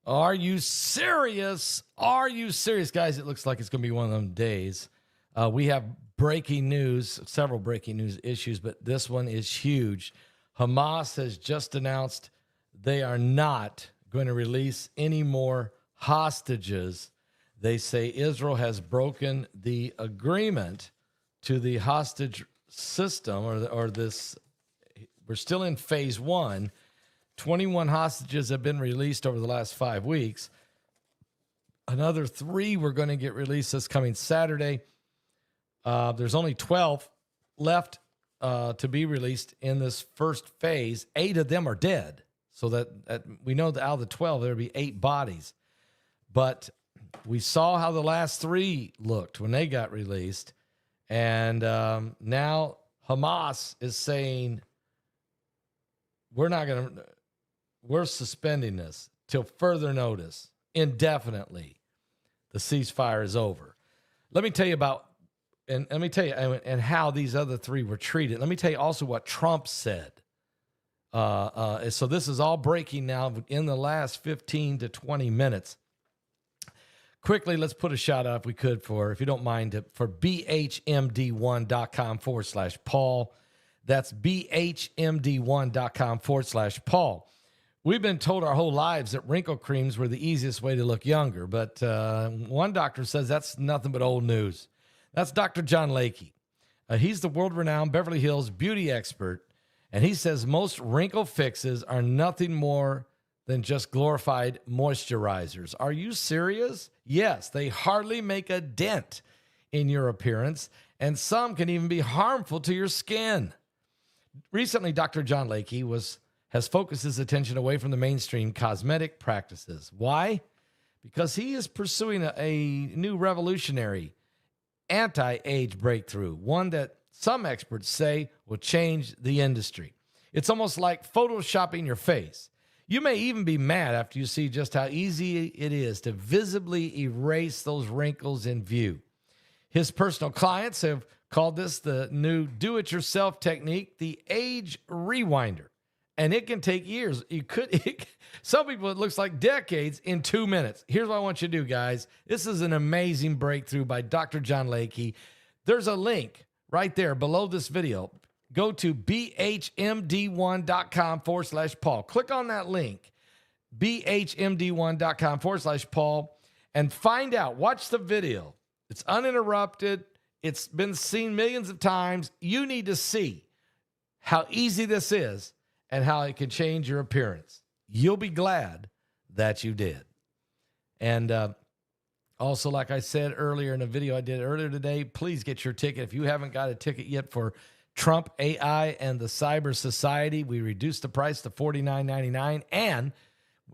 Are you serious? Are you serious, guys? It looks like it's going to be one of them days. We have breaking news, several breaking news issues, but this one is huge. Hamas has just announced they are not going to release any more hostages. They say Israel has broken the agreement to the hostage system, or this. We're still in phase one. 21 hostages have been released over the last 5 weeks. Another 3 were going to get released this coming Saturday. There's only 12 left to be released in this first phase. 8 of them are dead. So that we know that out of the 12, there'll be 8 bodies. But we saw how the last 3 looked when they got released. And now Hamas is saying, we're suspending this till further notice, indefinitely. The ceasefire is over. Let me tell you about, and how these other 3 were treated. Let me tell you also what Trump said. So this is all breaking now in the last 15 to 20 minutes. Quickly, let's put a shout out, if we could, if you don't mind, for bhmd1.com/Paul. That's bhmd1.com/Paul. We've been told our whole lives that wrinkle creams were the easiest way to look younger, but one doctor says that's nothing but old news. That's Dr. John Lakey. He's the world-renowned Beverly Hills beauty expert, and he says most wrinkle fixes are nothing more than just glorified moisturizers. Are you serious? Yes, they hardly make a dent in your appearance, and some can even be harmful to your skin. Recently, Dr. John Lakey has focused his attention away from the mainstream cosmetic practices. Why? Because he is pursuing a new revolutionary anti-age breakthrough, one that some experts say will change the industry. It's almost like photoshopping your face. You may even be mad after you see just how easy it is to visibly erase those wrinkles in view. His personal clients have called this the new do-it-yourself technique, the age rewinder. And it can take years. Some people, it looks like decades in 2 minutes. Here's what I want you to do, guys. This is an amazing breakthrough by Dr. John Lakey. There's a link right there below this video. Go to bhmd1.com/Paul. Click on that link, bhmd1.com/Paul, and find out. Watch the video. It's uninterrupted. It's been seen millions of times. You need to see how easy this is and how it can change your appearance. You'll be glad that you did. And also, like I said earlier in a video I did earlier today, please get your ticket. If you haven't got a ticket yet for Trump, AI, and the Cyber Society, we reduced the price to $49.99. And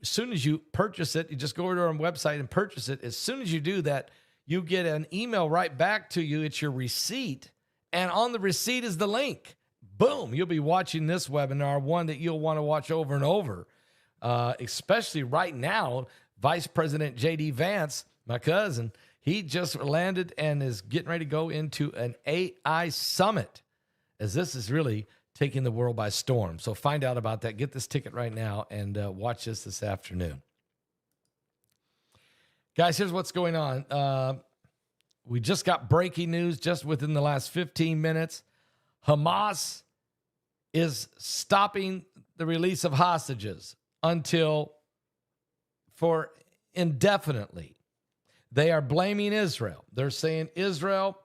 as soon as you purchase it, you just go over to our website and purchase it. As soon as you do that, you get an email right back to you. It's your receipt. And on the receipt is the link. Boom, you'll be watching this webinar, one that you'll want to watch over and over, especially right now. Vice President J.D. Vance, my cousin, he just landed and is getting ready to go into an AI summit, as this is really taking the world by storm. So find out about that. Get this ticket right now and watch this afternoon. Guys, here's what's going on. We just got breaking news just within the last 15 minutes. Hamas is stopping the release of hostages for indefinitely. They are blaming Israel. They're saying Israel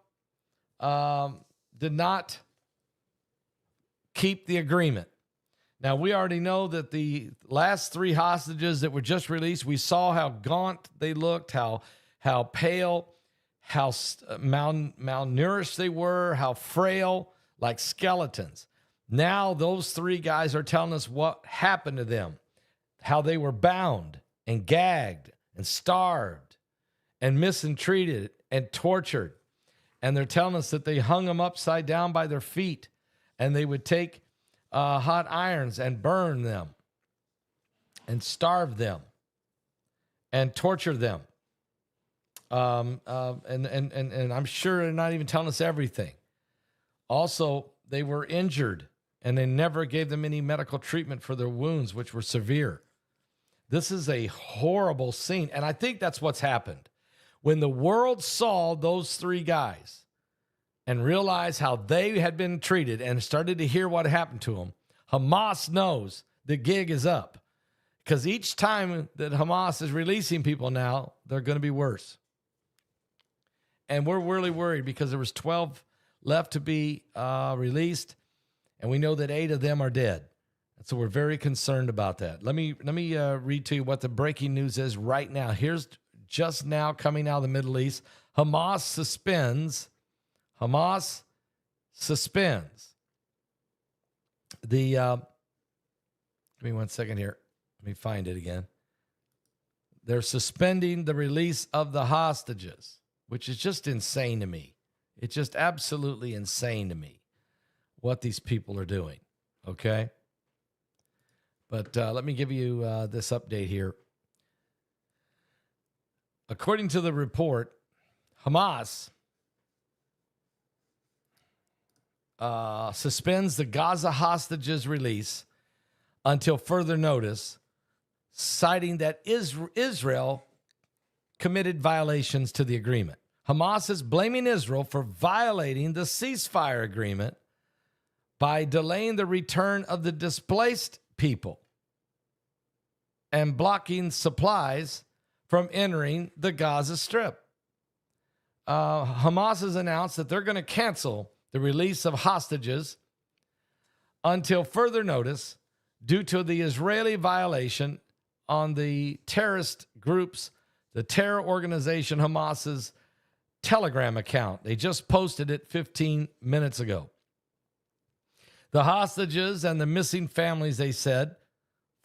did not keep the agreement. Now, we already know that the last 3 hostages that were just released, we saw how gaunt they looked, how pale, how malnourished they were, how frail, like skeletons. Now those 3 guys are telling us what happened to them, how they were bound and gagged and starved and mistreated and tortured. And they're telling us that they hung them upside down by their feet, and they would take hot irons and burn them and starve them and torture them. And I'm sure they're not even telling us everything. Also, they were injured, and they never gave them any medical treatment for their wounds, which were severe. This is a horrible scene. And I think that's what's happened. When the world saw those three guys and realized how they had been treated and started to hear what happened to them, Hamas knows the gig is up. Because each time that Hamas is releasing people now, they're going to be worse. And we're really worried because there was 12 left to be released, and we know that 8 of them are dead. And so we're very concerned about that. Let me read to you what the breaking news is right now. Here's just now coming out of the Middle East. Hamas suspends the, give me 1 second here. Let me find it again. They're suspending the release of the hostages, which is just insane to me. It's just absolutely insane to me what these people are doing, okay? But let me give you this update here. According to the report, Hamas suspends the Gaza hostages release until further notice, citing that Israel committed violations to the agreement. Hamas is blaming Israel for violating the ceasefire agreement by delaying the return of the displaced people and blocking supplies from entering the Gaza Strip. Hamas has announced that they're going to cancel the release of hostages until further notice due to the Israeli violation on the terrorist groups, the terror organization Hamas's Telegram account. They just posted it 15 minutes ago. The hostages and the missing families, they said,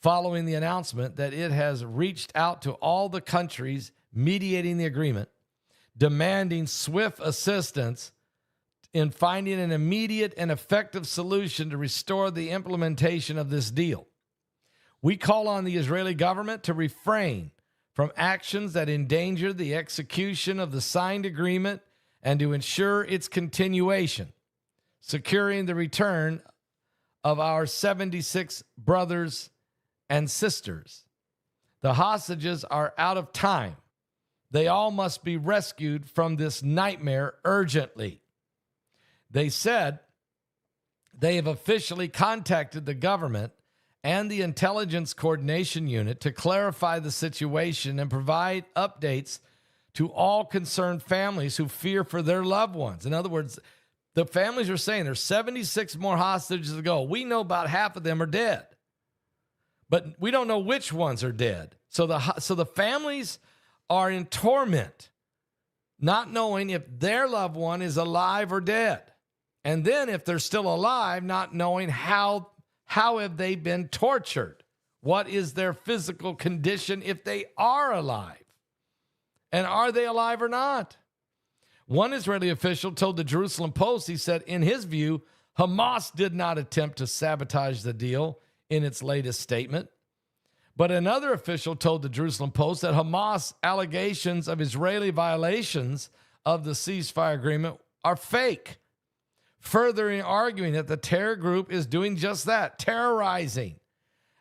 following the announcement that it has reached out to all the countries mediating the agreement, demanding swift assistance in finding an immediate and effective solution to restore the implementation of this deal. We call on the Israeli government to refrain from actions that endanger the execution of the signed agreement and to ensure its continuation, securing the return of our 76 brothers and sisters. The hostages are out of time. They all must be rescued from this nightmare urgently. They said they have officially contacted the government and the Intelligence Coordination Unit to clarify the situation and provide updates to all concerned families who fear for their loved ones. In other words, the families are saying there's 76 more hostages to go. We know about half of them are dead, but we don't know which ones are dead. So the families are in torment, not knowing if their loved one is alive or dead. And then if they're still alive, not knowing how have they been tortured? What is their physical condition if they are alive? And are they alive or not? One Israeli official told the Jerusalem Post, he said, in his view, Hamas did not attempt to sabotage the deal in its latest statement. But another official told the Jerusalem Post that Hamas allegations of Israeli violations of the ceasefire agreement are fake, further arguing that the terror group is doing just that, terrorizing,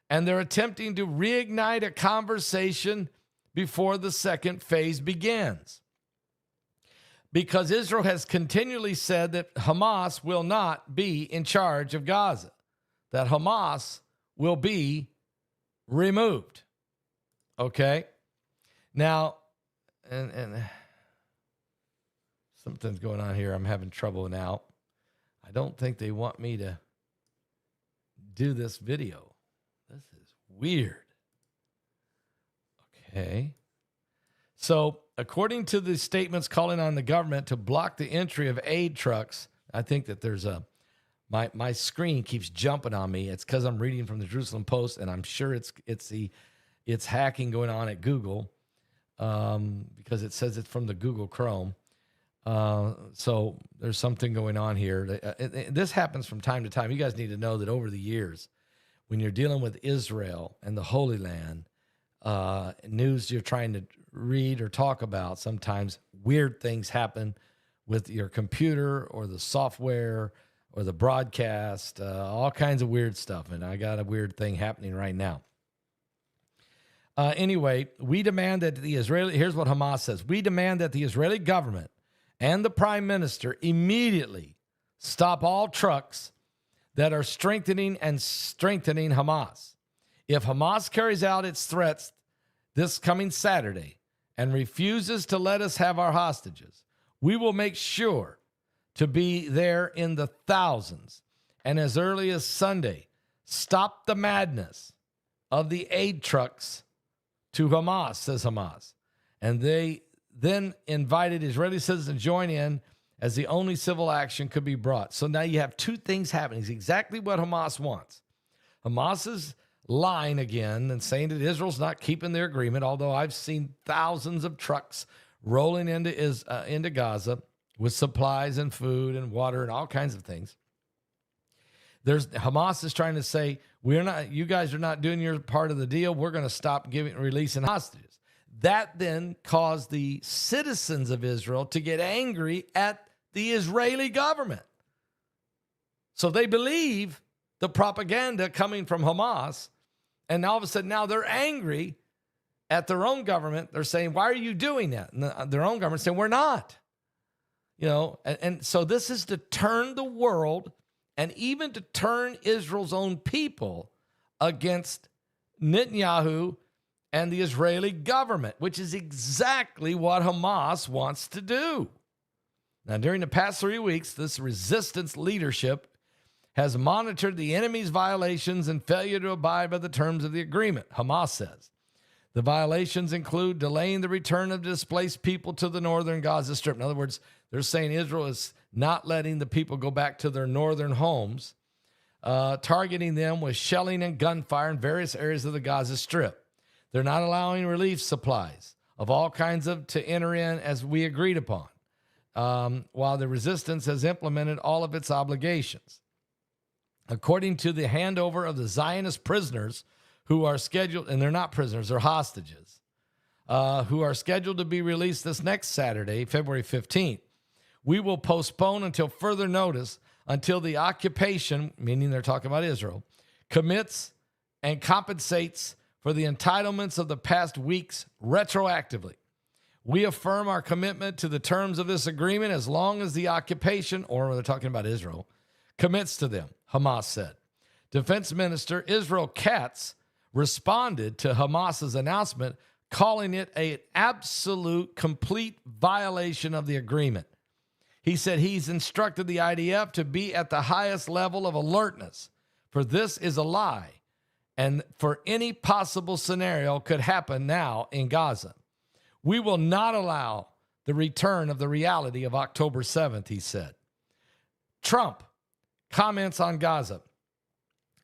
and they're attempting to reignite a conversation before the second phase begins. Because Israel has continually said that Hamas will not be in charge of Gaza, that Hamas will be removed. Okay? Now, and something's going on here. I'm having trouble now. I don't think they want me to do this video. This is weird. Okay. So, according to the statements calling on the government to block the entry of aid trucks, I think that there's my screen keeps jumping on me. It's because I'm reading from the Jerusalem Post, and I'm sure it's hacking going on at Google because it says it's from the Google Chrome. So there's something going on here. This happens from time to time. You guys need to know that over the years, when you're dealing with Israel and the Holy Land, news you're trying to read or talk about, sometimes weird things happen with your computer or the software or the broadcast, all kinds of weird stuff. And I got a weird thing happening right now. Anyway, we demand that here's what Hamas says. We demand that the Israeli government and the prime minister immediately stop all trucks that are strengthening Hamas. If Hamas carries out its threats this coming Saturday and refuses to let us have our hostages, we will make sure to be there in the thousands. And as early as Sunday, stop the madness of the aid trucks to Hamas, says Hamas. And they then invited Israeli citizens to join in as the only civil action could be brought. So now you have two things happening. It's exactly what Hamas wants. Hamas is lying again and saying that Israel's not keeping their agreement, although I've seen thousands of trucks rolling into Gaza with supplies and food and water and all kinds of things. Hamas is trying to say, you guys are not doing your part of the deal. We're going to stop releasing hostages. That then caused the citizens of Israel to get angry at the Israeli government. So they believe the propaganda coming from Hamas, and all of a sudden now they're angry at their own government. They're saying, why are you doing that? And their own government saying, we're not. And so this is to turn the world and even to turn Israel's own people against Netanyahu and the Israeli government, which is exactly what Hamas wants to do. Now, during the past 3 weeks, this resistance leadership has monitored the enemy's violations and failure to abide by the terms of the agreement, Hamas says. The violations include delaying the return of displaced people to the northern Gaza Strip. In other words, they're saying Israel is not letting the people go back to their northern homes, targeting them with shelling and gunfire in various areas of the Gaza Strip. They're not allowing relief supplies of all kinds to enter in as we agreed upon, while the resistance has implemented all of its obligations. According to the handover of the Zionist prisoners who are scheduled, and they're not prisoners, they're hostages, who are scheduled to be released this next Saturday, February 15th, we will postpone until further notice until the occupation, meaning they're talking about Israel, commits and compensates for the entitlements of the past weeks retroactively. We affirm our commitment to the terms of this agreement as long as the occupation, or they're talking about Israel, commits to them, Hamas said. Defense Minister Israel Katz responded to Hamas's announcement, calling it an absolute, complete violation of the agreement. He said he's instructed the IDF to be at the highest level of alertness, for this is a lie, and for any possible scenario could happen now in Gaza. We will not allow the return of the reality of October 7th, he said. Trump comments on Gaza.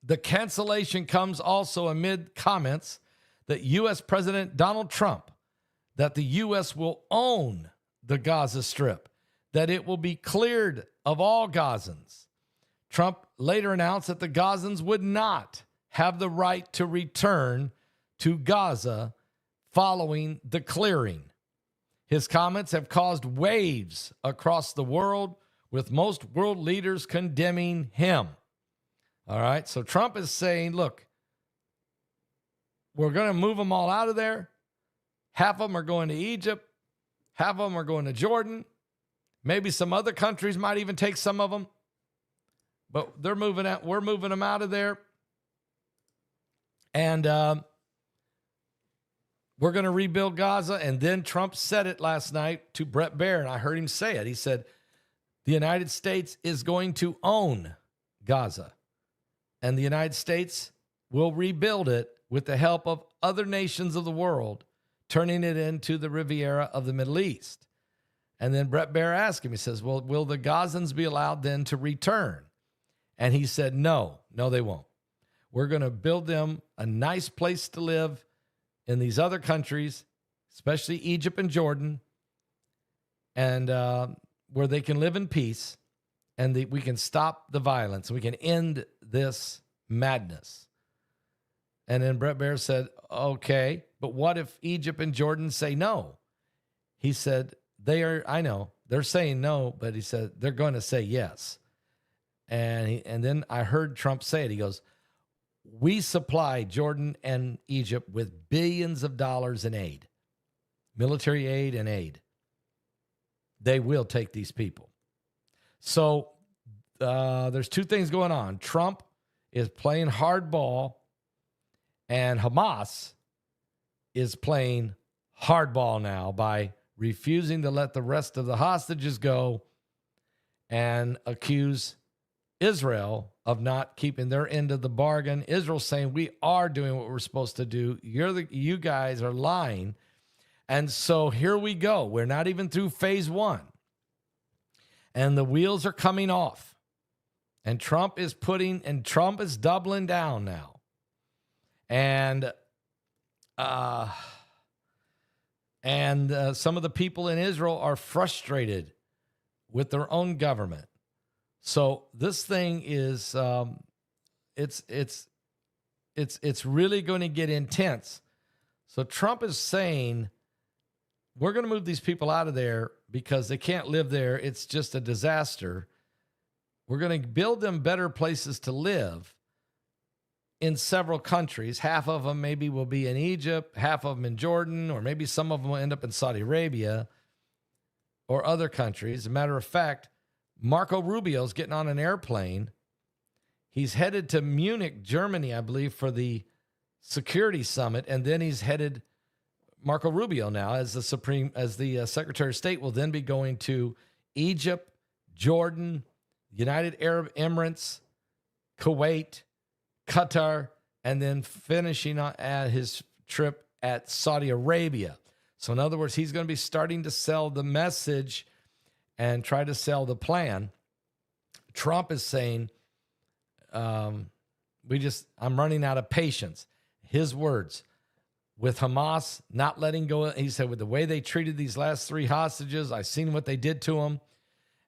The cancellation comes also amid comments that U.S. President Donald Trump, that the U.S. will own the Gaza Strip, that it will be cleared of all Gazans. Trump later announced that the Gazans would not have the right to return to Gaza following the clearing. His comments have caused waves across the world, with most world leaders condemning him. All right, so Trump is saying, look, we're going to move them all out of there. Half of them are going to Egypt. Half of them are going to Jordan. Maybe some other countries might even take some of them. But they're moving out. We're moving them out of there. And we're going to rebuild Gaza. And then Trump said it last night to Brett Baer, and I heard him say it. He said, the United States is going to own Gaza, and the United States will rebuild it with the help of other nations of the world, turning it into the Riviera of the Middle East. And then Brett Baer asked him, he says, well, will the Gazans be allowed then to return? And he said, no, they won't. We're going to build them a nice place to live in these other countries, especially Egypt and Jordan, and where they can live in peace, and we can stop the violence, and we can end this madness. And then Brett Baer said, okay, but what if Egypt and Jordan say no? He said, I know, they're saying no, but he said, they're going to say yes. And then I heard Trump say it. He goes, we supply Jordan and Egypt with billions of dollars in aid, military aid and aid. They will take these people. So there's two things going on. Trump is playing hardball, and Hamas is playing hardball now by refusing to let the rest of the hostages go and accuse Israel of not keeping their end of the bargain. Israel saying, we are doing what we're supposed to do. You guys are lying. And so here we go. We're not even through phase one. And the wheels are coming off. And Trump is doubling down now. And some of the people in Israel are frustrated with their own government. So this thing is, it's really going to get intense. So Trump is saying, we're going to move these people out of there because they can't live there. It's just a disaster. We're going to build them better places to live in several countries. Half of them maybe will be in Egypt, half of them in Jordan, or maybe some of them will end up in Saudi Arabia or other countries. As a matter of fact, Marco Rubio's getting on an airplane. He's headed to Munich, Germany, I believe, for the security summit, and then he's headed, Marco Rubio now as the Secretary of State will then be going to Egypt, Jordan, United Arab Emirates, Kuwait, Qatar, and then finishing at his trip at Saudi Arabia. So in other words, he's going to be starting to sell the message and try to sell the plan. Trump is saying, I'm running out of patience. His words, with Hamas not letting go. He said, with the way they treated these last three hostages, I've seen what they did to them.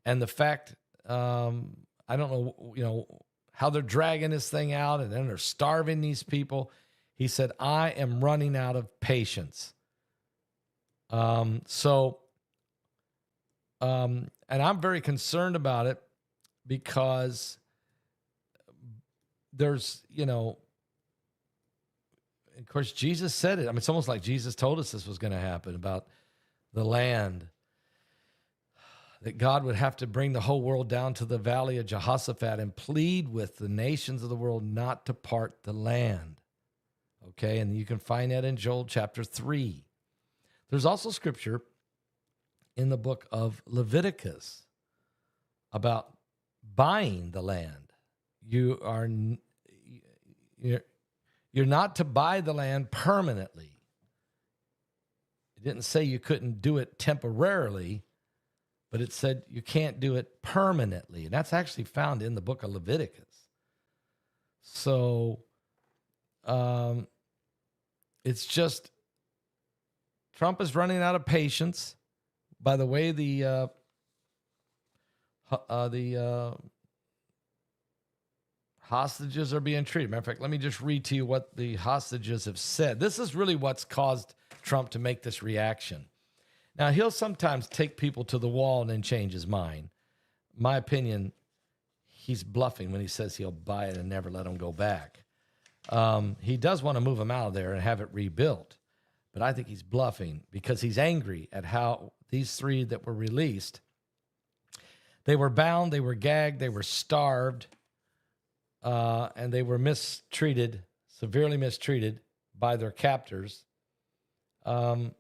And the fact, I don't know, how they're dragging this thing out and then they're starving these people. He said, I am running out of patience. And I'm very concerned about it because there's, of course, Jesus said it. I mean, it's almost like Jesus told us this was going to happen about the land, that God would have to bring the whole world down to the valley of Jehoshaphat and plead with the nations of the world not to part the land. Okay, and you can find that in Joel chapter 3. There's also scripture in the book of Leviticus about buying the land. You're not to buy the land permanently. It didn't say you couldn't do it temporarily, but it said you can't do it permanently. And that's actually found in the book of Leviticus. So it's just Trump is running out of patience. By the way, the hostages are being treated. Matter of fact, let me just read to you what the hostages have said. This is really what's caused Trump to make this reaction. Now, he'll sometimes take people to the wall and then change his mind. My opinion, he's bluffing when he says he'll buy it and never let them go back. He does want to move them out of there and have it rebuilt. But I think he's bluffing because he's angry at how these three that were released, they were bound, they were gagged, they were starved, and they were mistreated, severely mistreated by their captors. They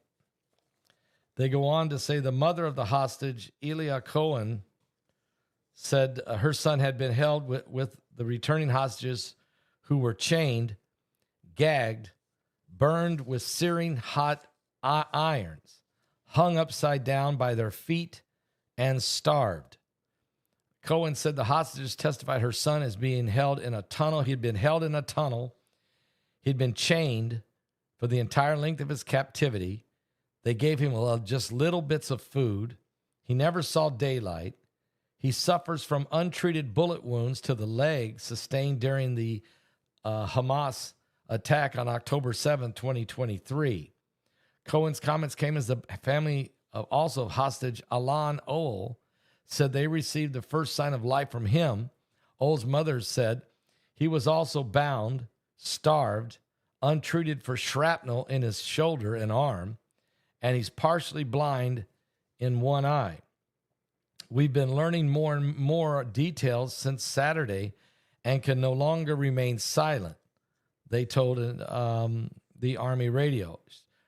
go on to say the mother of the hostage, Elia Cohen, said her son had been held with the returning hostages who were chained, gagged, burned with searing hot irons, hung upside down by their feet, and starved. Cohen said the hostages testified her son is being held in a tunnel. He'd been held in a tunnel. He'd been chained for the entire length of his captivity. They gave him just little bits of food. He never saw daylight. He suffers from untreated bullet wounds to the leg sustained during the Hamas attack on October 7, 2023. Cohen's comments came as the family of also hostage Alan Oel said they received the first sign of life from him. Oel's mother said he was also bound, starved, untreated for shrapnel in his shoulder and arm, and he's partially blind in one eye. We've been learning more and more details since Saturday and can no longer remain silent, they told the Army radio.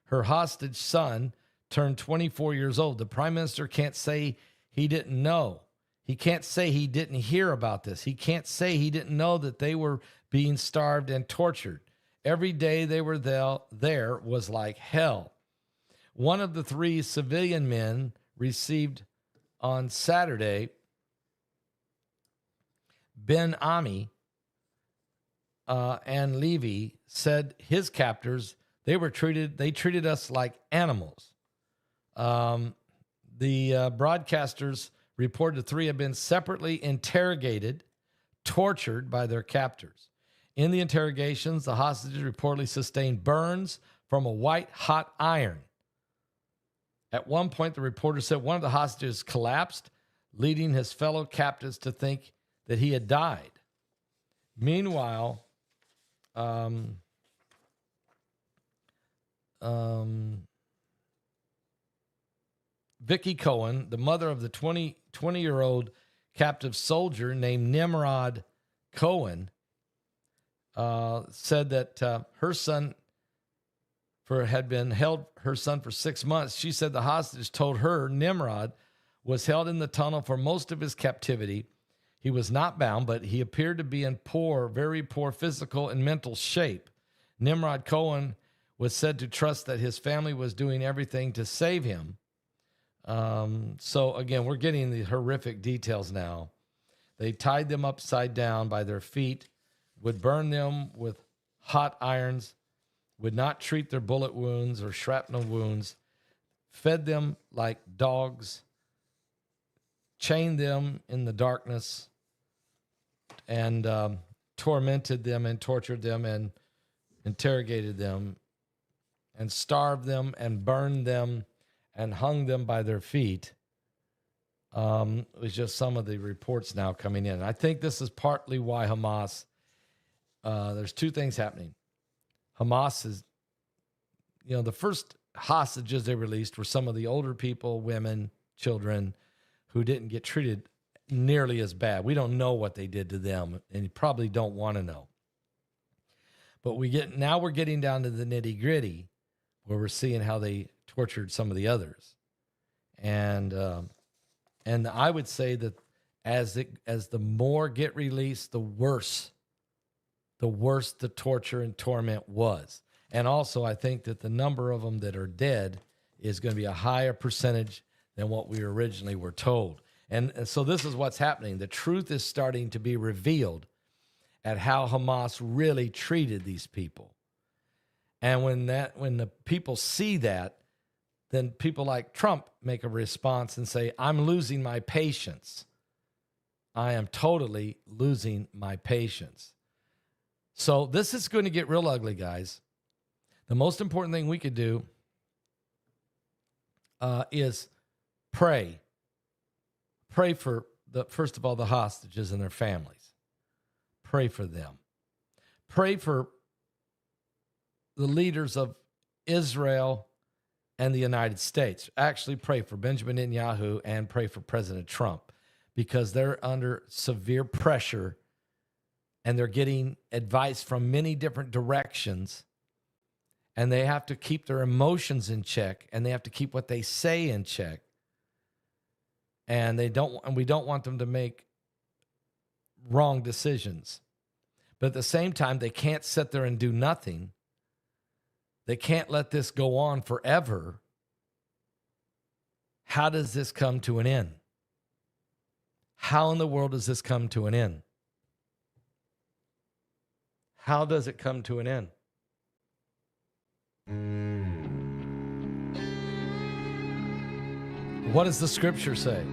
Her hostage son turned 24 years old. The prime minister can't say he didn't know. He can't say he didn't hear about this. He can't say he didn't know that they were being starved and tortured. Every day they were there was like hell. One of the 3 civilian men received on Saturday, Ben Ami and Levy, said his captors, they treated us like animals. The broadcasters reported the 3 had been separately interrogated, tortured by their captors. In the interrogations, the hostages reportedly sustained burns from a white-hot iron. At one point, the reporter said one of the hostages collapsed, leading his fellow captives to think that he had died. Meanwhile, Vicky Cohen, the mother of the 20-year-old captive soldier named Nimrod Cohen, said that her son had been held for 6 months. She said the hostage told her Nimrod was held in the tunnel for most of his captivity. He was not bound, but he appeared to be in very poor physical and mental shape. Nimrod Cohen was said to trust that his family was doing everything to save him. So again, we're getting the horrific details now. They tied them upside down by their feet, would burn them with hot irons, would not treat their bullet wounds or shrapnel wounds, fed them like dogs, chained them in the darkness, and tormented them and tortured them and interrogated them and starved them and burned them and hung them by their feet. It was just some of the reports now coming in. I think this is partly why Hamas, there's 2 things happening. Hamas is, the first hostages they released were some of the older people, women, children, who didn't get treated nearly as bad. We don't know what they did to them, and you probably don't want to know. But now we're getting down to the nitty gritty, where we're seeing how they tortured some of the others, and I would say that as the more get released, the worse the torture and torment was. And also, I think that the number of them that are dead is going to be a higher percentage than what we originally were told. And so this is what's happening. The truth is starting to be revealed at how Hamas really treated these people. And when the people see that, then people like Trump make a response and say, I'm losing my patience. I am totally losing my patience. So this is going to get real ugly, guys. The most important thing we could do is pray. Pray for, first of all, the hostages and their families. Pray for them. Pray for the leaders of Israel and the United States. Actually, pray for Benjamin Netanyahu and pray for President Trump, because they're under severe pressure and they're getting advice from many different directions, and they have to keep their emotions in check, and they have to keep what they say in check. And we don't want them to make wrong decisions. But at the same time, they can't sit there and do nothing. They can't let this go on forever. How does this come to an end? How in the world does this come to an end? How does it come to an end? What does the scripture say?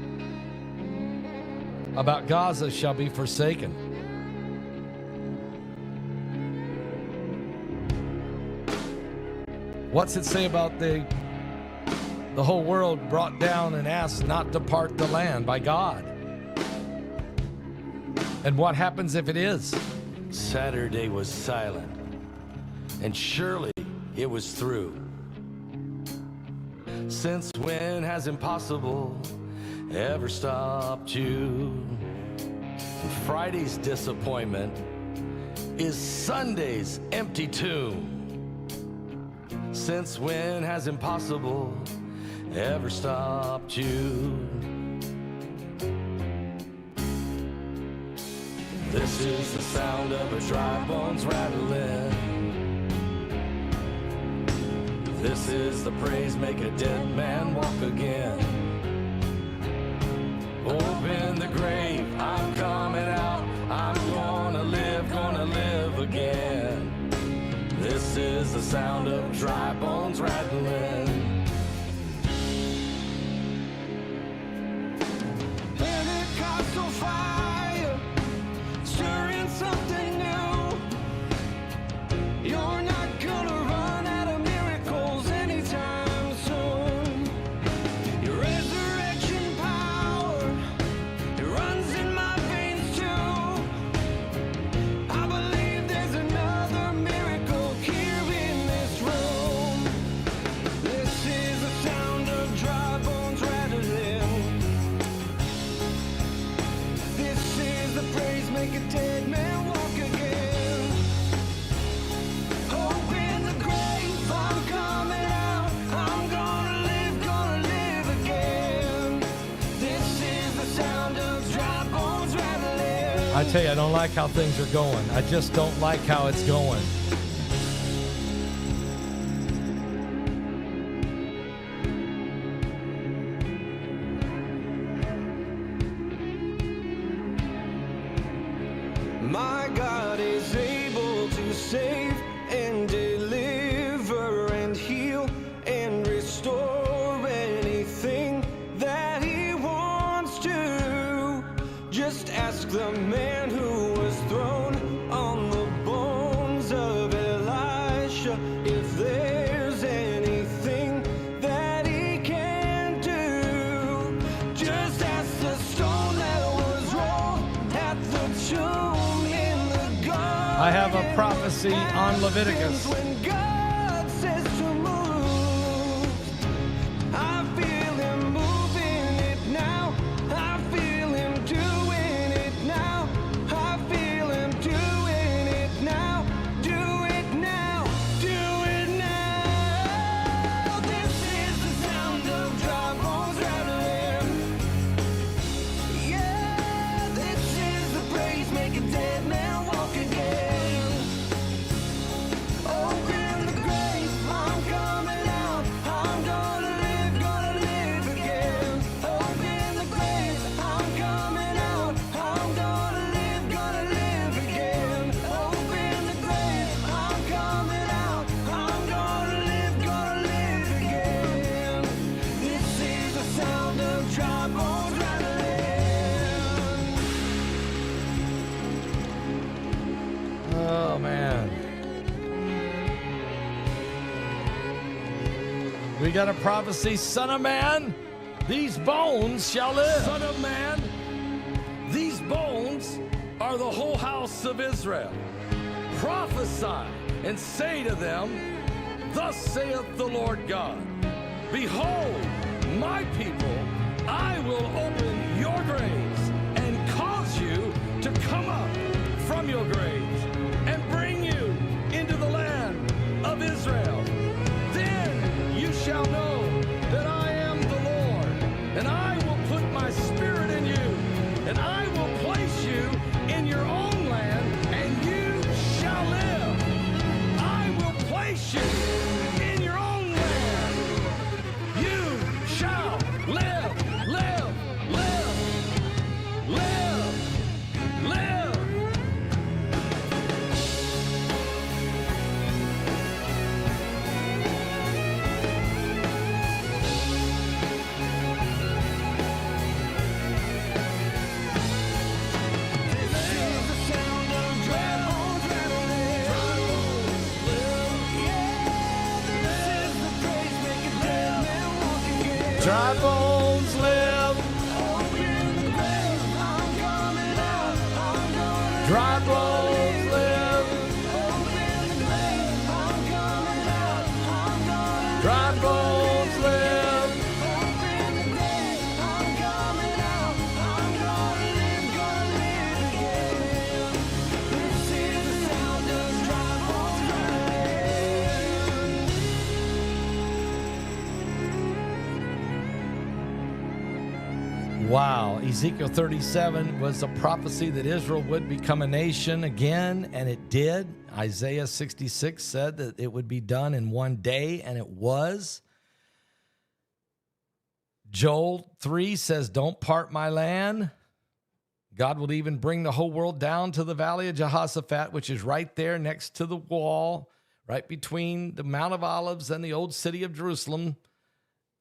About Gaza shall be forsaken. What's it say about the whole world brought down and asked not to part the land by God? And what happens if it is? Saturday was silent. and surely it was through. Since when has impossible ever stopped you? And Friday's disappointment is Sunday's empty tomb. Since when has impossible ever stopped you? This is the sound of a dry bones rattling. This is the praise make a dead man walk again. Open the grave, I'm coming out. I'm gonna live again. This is the sound of dry bones rattling. Pentecostal fire, stirring something new. You're not gonna run out of miracles anytime soon. Your resurrection power, it runs in my veins too. I believe there's another miracle here in this room. This is the sound of dry bones rattling. This is the praise make a dead man walk again. Open the grave, I'm coming out. I'm gonna live again. This is the sound of dry bones rattling. I tell you, I don't like how things are going. I just don't like how it's going. My God is able to save and deliver and heal and restore anything that He wants to. Just ask the man who was thrown on the bones of Elisha if there's anything that he can do. Just ask the stone that was rolled at the tomb in the garden. I have a prophecy on Leviticus. When God says to move, I feel Him moving it now. I feel Him doing it now. I feel Him doing it now. Do it now. Do it now. This is the sound of dry bones rattling. Yeah, this is the praise make a dead man walk again. Open the grave, I'm coming out. I'm gonna live again. Open the grave, I'm coming out. I'm gonna live again. Open the grave, I'm coming out. I'm gonna live again. This is the sound of dry bones rattling. Oh man. We got a prophecy, Son of man, these bones shall live. Son of man, these bones are the whole house of Israel. Prophesy and say to them, thus saith the Lord God, behold, my people, I will open your graves and cause you to come up from your graves and bring you into the land of Israel. Then you shall know that I am the Lord, and I will put my spirit in you, and I will place you in your own land, and you shall live. I will place you in your own land. You shall live, live, live, live, live. Dry bones live. Dry bones live. Wow. Ezekiel 37 was a prophecy that Israel would become a nation again, and it did. Isaiah 66 said that it would be done in one day, and it was. Joel 3 says, don't part my land. God will even bring the whole world down to the valley of Jehoshaphat, which is right there next to the wall, right between the Mount of Olives and the old city of Jerusalem,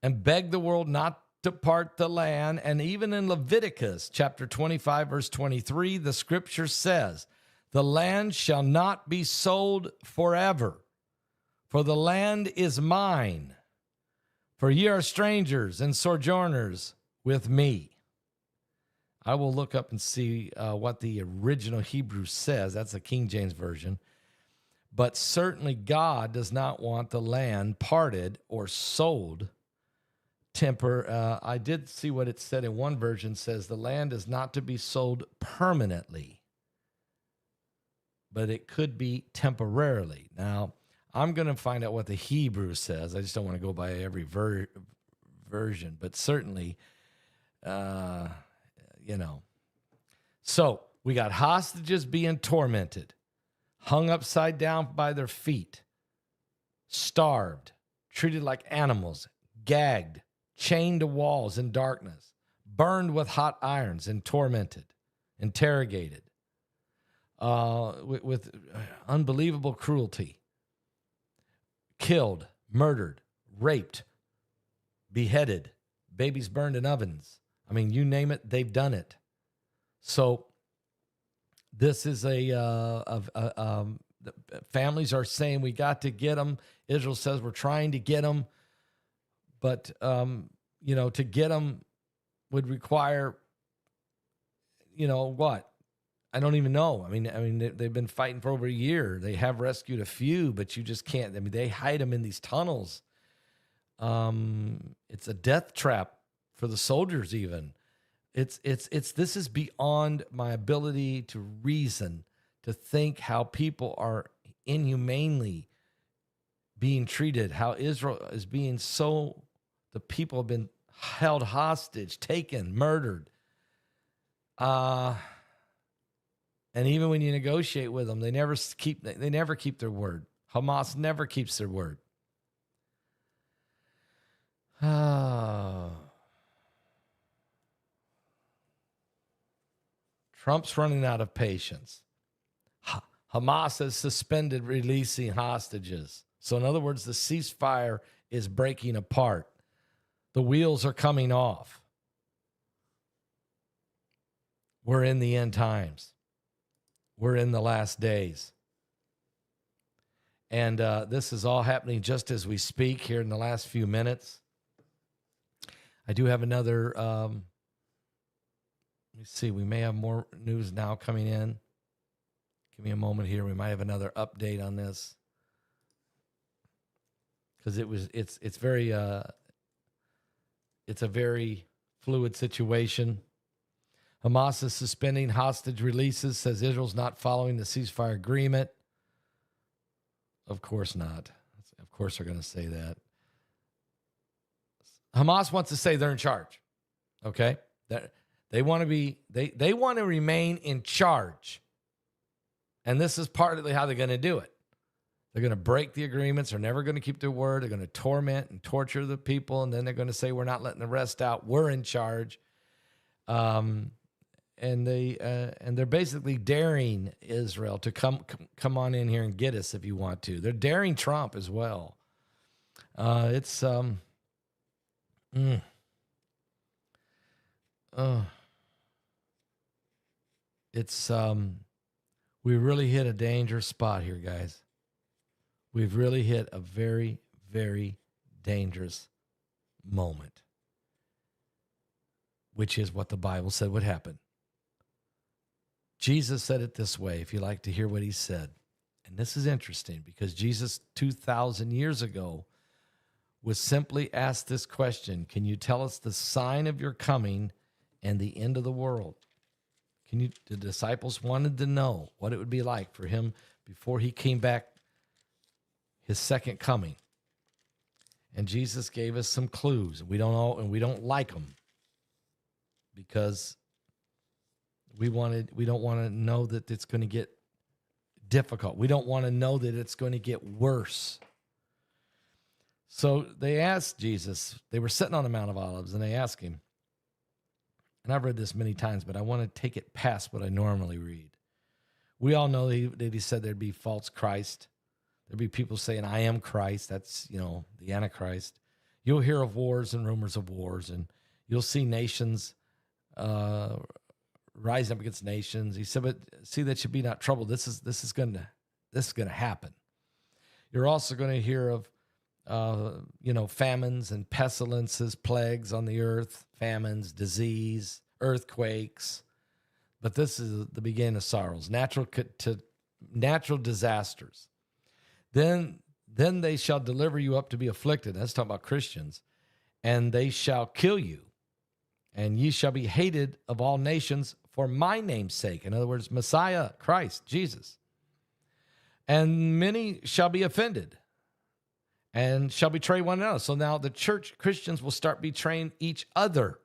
and beg the world not to part the land. And even in Leviticus chapter 25, verse 23, the scripture says, the land shall not be sold forever, for the land is mine. For ye are strangers and sojourners with me. I will look up and see what the original Hebrew says. That's the King James Version. But certainly God does not want the land parted or sold. I did see what it said in one version. Says the land is not to be sold permanently, but it could be temporarily. Now, I'm going to find out what the Hebrew says. I just don't want to go by every version, but certainly, So we got hostages being tormented, hung upside down by their feet, starved, treated like animals, gagged, chained to walls in darkness, burned with hot irons and tormented, interrogated with unbelievable cruelty. Killed, murdered, raped, beheaded, babies burned in ovens. I mean, you name it, they've done it. So this is families are saying we got to get them. Israel says we're trying to get them, but to get them would require, what? I don't even know. I mean, they've been fighting for over a year. They have rescued a few, but you just can't. I mean, they hide them in these tunnels. It's a death trap for the soldiers. Even this is beyond my ability to reason, to think how people are inhumanely being treated, how Israel is being the people have been held hostage, taken, murdered. And even when you negotiate with them, they never keep their word. Hamas never keeps their word. Trump's running out of patience. Hamas has suspended releasing hostages. So in other words, the ceasefire is breaking apart. The wheels are coming off. We're in the end times. We're in the last days. And this is all happening just as we speak here in the last few minutes. I do have another, let me see, we may have more news now coming in. Give me a moment here. We might have another update on this. Because it's a very fluid situation. Hamas is suspending hostage releases, says Israel's not following the ceasefire agreement. Of course not. Of course they're going to say that. Hamas wants to say they're in charge. Okay? They want to be, they want to remain in charge. And this is partly how they're going to do it. They're going to break the agreements. They're never going to keep their word. They're going to torment and torture the people. And then they're going to say, we're not letting the rest out. We're in charge. And they're basically daring Israel to come on in here and get us if you want to. They're daring Trump as well. We really hit a dangerous spot here, guys. We've really hit a very, very dangerous moment, which is what the Bible said would happen. Jesus said it this way, if you like to hear what he said. And this is interesting because Jesus 2,000 years ago was simply asked this question: can you tell us the sign of your coming and the end of the world? The disciples wanted to know what it would be like for him before he came back, his second coming. And Jesus gave us some clues. We don't like them because we don't want to know that it's going to get difficult. We don't want to know that it's going to get worse. So they asked Jesus, they were sitting on the Mount of Olives, and they asked him, and I've read this many times, but I want to take it past what I normally read. We all know that he said there'd be false Christ. There'd be people saying, I am Christ. That's, the Antichrist. You'll hear of wars and rumors of wars, and you'll see nations rising up against nations. He said, but see that you be not troubled. This is going to happen. You're also going to hear of famines and pestilences, plagues on the earth, famines, disease, earthquakes. But this is the beginning of sorrows, natural disasters. Then they shall deliver you up to be afflicted. That's talking about Christians. And they shall kill you. And ye shall be hated of all nations for my name's sake. In other words, Messiah, Christ, Jesus. And many shall be offended and shall betray one another. So now the church, Christians will start betraying each other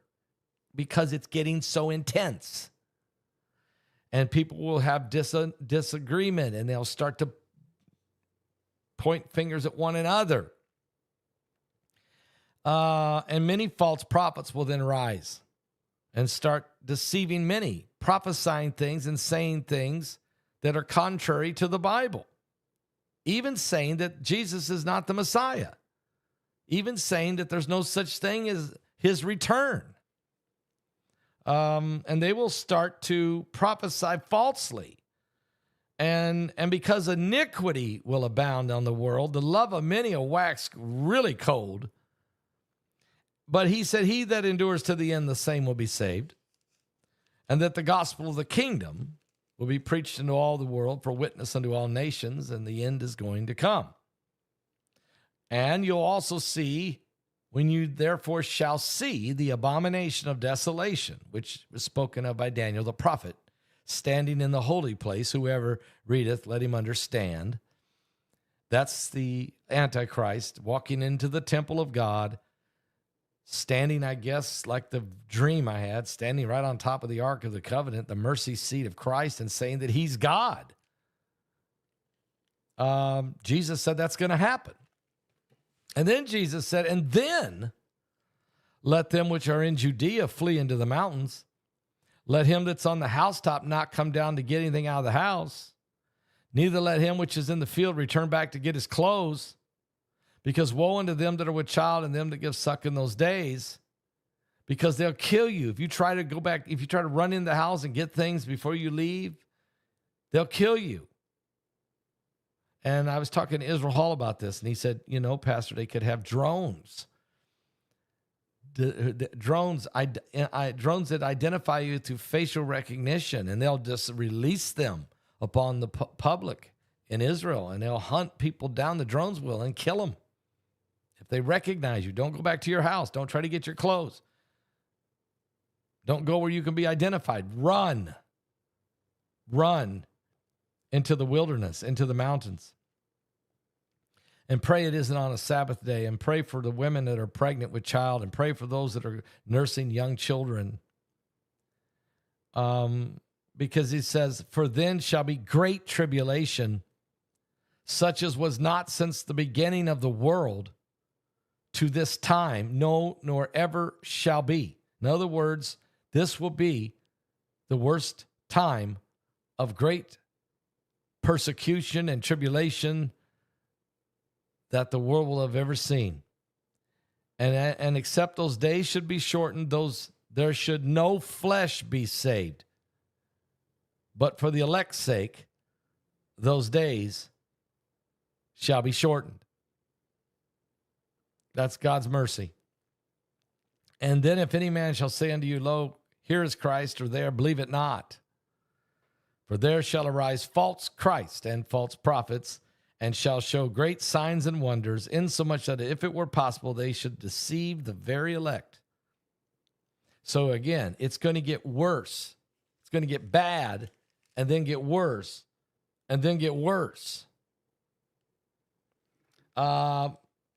because it's getting so intense. And people will have disagreement, and they'll start to point fingers at one another. And many false prophets will then rise and start deceiving many, prophesying things and saying things that are contrary to the Bible. Even saying that Jesus is not the Messiah. Even saying that there's no such thing as his return. And they will start to prophesy falsely. And because iniquity will abound on the world, the love of many will wax really cold. But he said, he that endures to the end, the same will be saved. And that the gospel of the kingdom will be preached into all the world for witness unto all nations, and the end is going to come. And you'll also see, when you therefore shall see the abomination of desolation, which was spoken of by Daniel the prophet, standing in the holy place, whoever readeth, let him understand. That's the Antichrist walking into the temple of God, standing, I guess, like the dream I had, standing right on top of the Ark of the Covenant, the mercy seat of Christ, and saying that he's God. Jesus said that's going to happen. And then Jesus said, and then let them which are in Judea flee into the mountains. Let him that's on the housetop not come down to get anything out of the house. Neither let him which is in the field return back to get his clothes. Because woe unto them that are with child and them that give suck in those days, because they'll kill you. If you try to go back, if you try to run in the house and get things before you leave, they'll kill you. And I was talking to Israel Hall about this, and he said, Pastor, they could have drones. Drones that identify you through facial recognition, and they'll just release them upon the public in Israel, and they'll hunt people down, the drones will, and kill them. If they recognize you, don't go back to your house. Don't try to get your clothes. Don't go where you can be identified. Run. Run into the wilderness, into the mountains. And pray it isn't on a Sabbath day. And pray for the women that are pregnant with child. And pray for those that are nursing young children. Because he says, for then shall be great tribulation, such as was not since the beginning of the world to this time, no, nor ever shall be. In other words, this will be the worst time of great persecution and tribulation that the world will have ever seen. And except those days should be shortened, there should no flesh be saved. But for the elect's sake, those days shall be shortened. That's God's mercy. And then if any man shall say unto you, lo, here is Christ, or there, believe it not. For there shall arise false Christ and false prophets, and shall show great signs and wonders, insomuch that if it were possible, they should deceive the very elect. So again, it's going to get worse. It's going to get bad, and then get worse, and then get worse.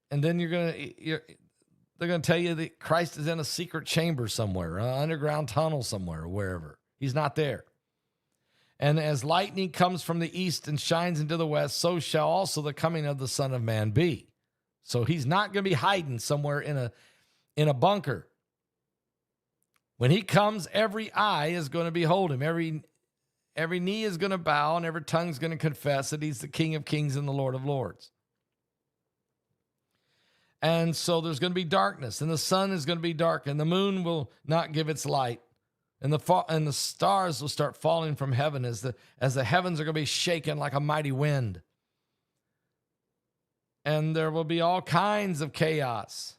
And then They're going to tell you that Christ is in a secret chamber somewhere, an underground tunnel somewhere, or wherever. He's not there. And as lightning comes from the east and shines into the west, so shall also the coming of the Son of Man be. So he's not going to be hiding somewhere in a bunker. When he comes, every eye is going to behold him. Every knee is going to bow, and every tongue is going to confess that he's the King of kings and the Lord of lords. And so there's going to be darkness, and the sun is going to be dark, and the moon will not give its light, and the stars will start falling from heaven as the heavens are going to be shaken like a mighty wind. And there will be all kinds of chaos.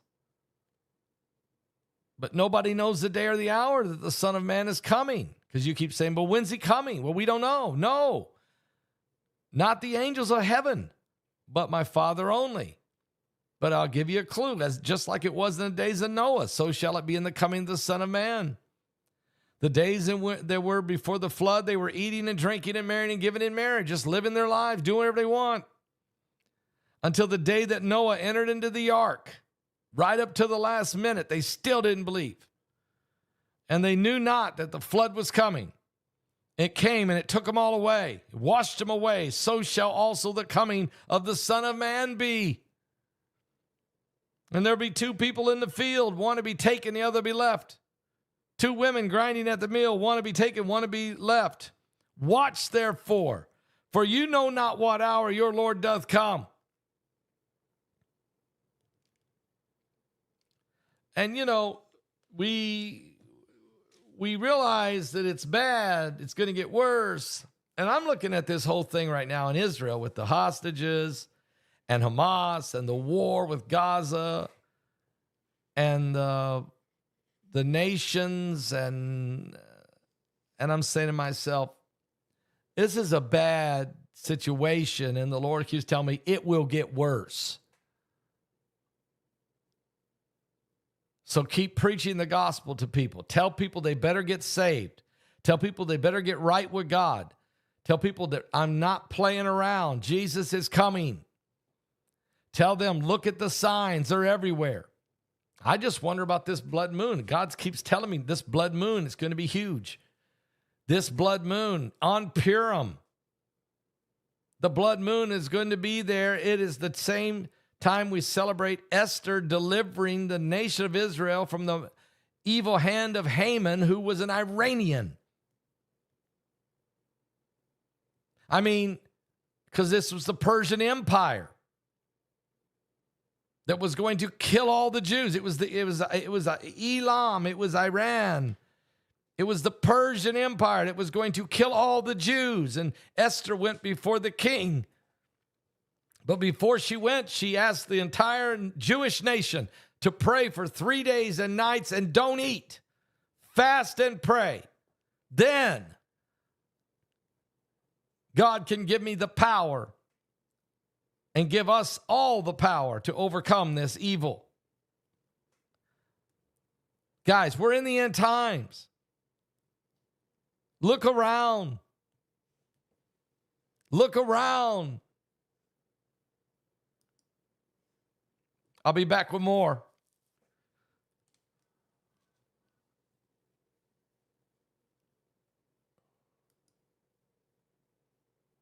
But nobody knows the day or the hour that the Son of Man is coming. Because you keep saying, but when's he coming? Well, we don't know. No, not the angels of heaven, but my Father only. But I'll give you a clue. As just like it was in the days of Noah, so shall it be in the coming of the Son of Man. The days there were before the flood, they were eating and drinking and marrying and giving in marriage, just living their lives, doing whatever they want. Until the day that Noah entered into the ark, right up to the last minute, they still didn't believe. And they knew not that the flood was coming. It came and it took them all away. It washed them away. So shall also the coming of the Son of Man be. And there'll be two people in the field, one to be taken, the other be left. Two women grinding at the mill, one to be taken, one to be left. Watch therefore, for you know not what hour your Lord doth come. And we realize that it's bad, it's going to get worse. And I'm looking at this whole thing right now in Israel with the hostages and Hamas and the war with Gaza and the nations. And I'm saying to myself, this is a bad situation. And the Lord keeps telling me it will get worse. So keep preaching the gospel to people. Tell people they better get saved. Tell people they better get right with God. Tell people that I'm not playing around. Jesus is coming. Tell them, look at the signs. They're everywhere. I just wonder about this blood moon. God keeps telling me this blood moon is going to be huge. This blood moon on Purim. The blood moon is going to be there. It is the same time we celebrate Esther delivering the nation of Israel from the evil hand of Haman, who was an Iranian. I mean, because this was the Persian Empire that was going to kill all the Jews. It was Elam. It was Iran. It was the Persian Empire that was going to kill all the Jews. And Esther went before the king. But before she went, she asked the entire Jewish nation to pray for 3 days and nights and don't eat. Fast and pray. Then God can give me the power and give us all the power to overcome this evil. Guys, we're in the end times. Look around. Look around. I'll be back with more.